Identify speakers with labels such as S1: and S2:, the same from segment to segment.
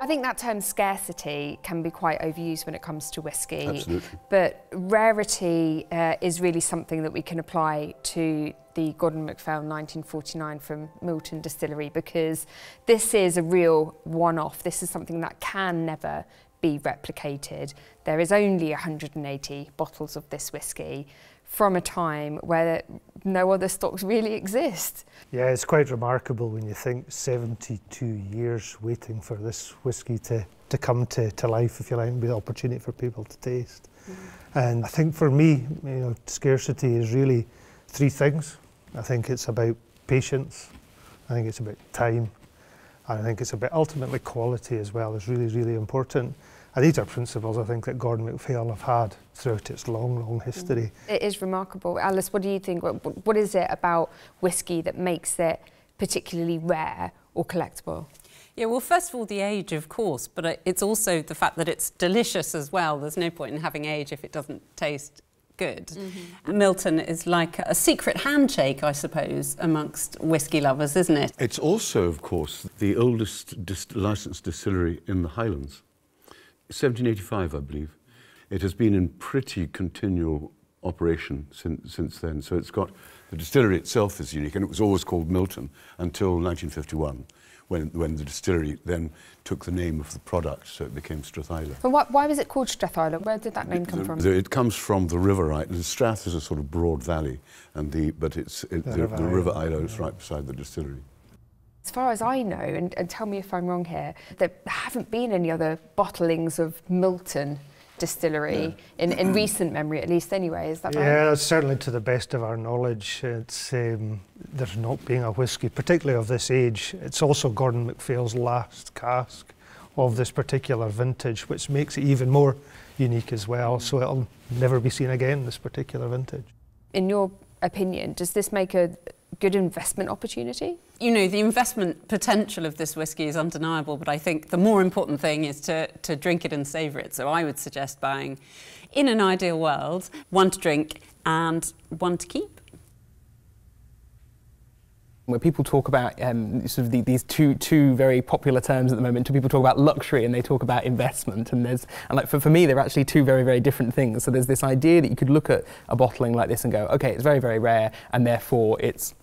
S1: I think that term scarcity can be quite overused when it comes to whisky.
S2: Absolutely.
S1: But rarity is really something that we can apply to the Gordon MacPhail 1949 from Milton Distillery, because this is a real one-off. This is something that can never be replicated. There is only 180 bottles of this whisky from a time where no other stocks really exist.
S3: Yeah, it's quite remarkable when you think 72 years waiting for this whisky to come to life, if you like, and be the opportunity for people to taste. And I think for me, scarcity is really three things. I think it's about patience, I think it's about time, and I think it's about ultimately quality as well is really, really important. And these are principles I think that Gordon MacPhail have had throughout its long, long history.
S1: It is remarkable. Alice, what do you think? What is it about whisky that makes it particularly rare or collectible?
S4: Yeah, well, first of all, the age, of course, but it's also the fact that it's delicious as well. There's no point in having age if it doesn't taste good. Milton is like a secret handshake, I suppose, amongst whisky lovers, isn't it?
S2: It's also, of course, the oldest licensed distillery in the Highlands. 1785, I believe. It has been in pretty continual operation since then. So it's got, the distillery itself is unique, and it was always called Milton until 1951, when the distillery then took the name of the product, so it became Strathisla.
S1: But why was it called Strathisla? Where did that name come from?
S2: It comes from the river, right? The Strath is a sort of broad valley, and the river Isle is right beside the distillery.
S1: As far as I know, and tell me if I'm wrong here, there haven't been any other bottlings of Milton Distillery in recent memory, at least anyway, is that right?
S3: Yeah, certainly to the best of our knowledge, it's, there's not being a whisky, particularly of this age. It's also Gordon MacPhail's last cask of this particular vintage, which makes it even more unique as well, so it'll never be seen again, this particular vintage. In
S1: your opinion, does this make a good investment opportunity?
S4: You know, the investment potential of this whisky is undeniable, but I think the more important thing is to drink it and savour it. So I would suggest buying, in an ideal world, one to drink and one to keep.
S5: When people talk about sort of these two very popular terms at the moment, people talk about luxury and they talk about investment, and like for me they're actually two very, very different things. So there's this idea that you could look at a bottling like this and go, okay, it's very, very rare, and therefore it's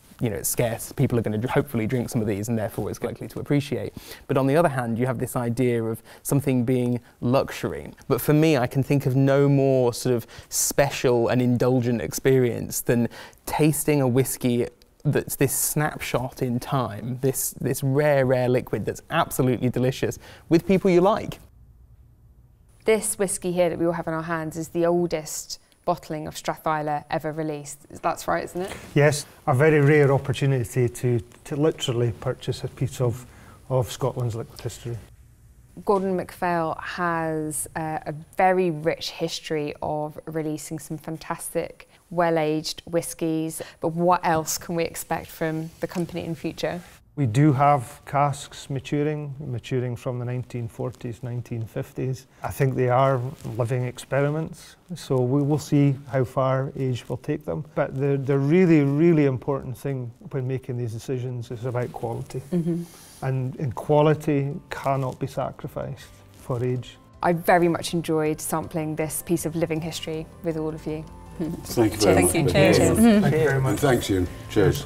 S5: scarce. People are going to hopefully drink some of these, and therefore it's likely to appreciate. But on the other hand, you have this idea of something being luxury. But for me, I can think of no more sort of special and indulgent experience than tasting a whisky that's this snapshot in time, this rare, rare liquid that's absolutely delicious with people you like.
S1: This whisky here that we all have in our hands is the oldest bottling of Strathisla ever released. That's right, isn't it?
S3: Yes, a very rare opportunity to literally purchase a piece of Scotland's liquid history.
S1: Gordon MacPhail has a very rich history of releasing some fantastic, well-aged whiskies, but what else can we expect from the company in future?
S3: We do have casks maturing from the 1940s, 1950s. I think they are living experiments, so we will see how far age will take them. But the really, really important thing when making these decisions is about quality. And quality cannot be sacrificed for age.
S1: I very much enjoyed sampling this piece of living history with all of you.
S2: Thank you very much.
S4: Thank you.
S1: Cheers.
S3: Thank you very much.
S2: And thanks, Ian. Cheers.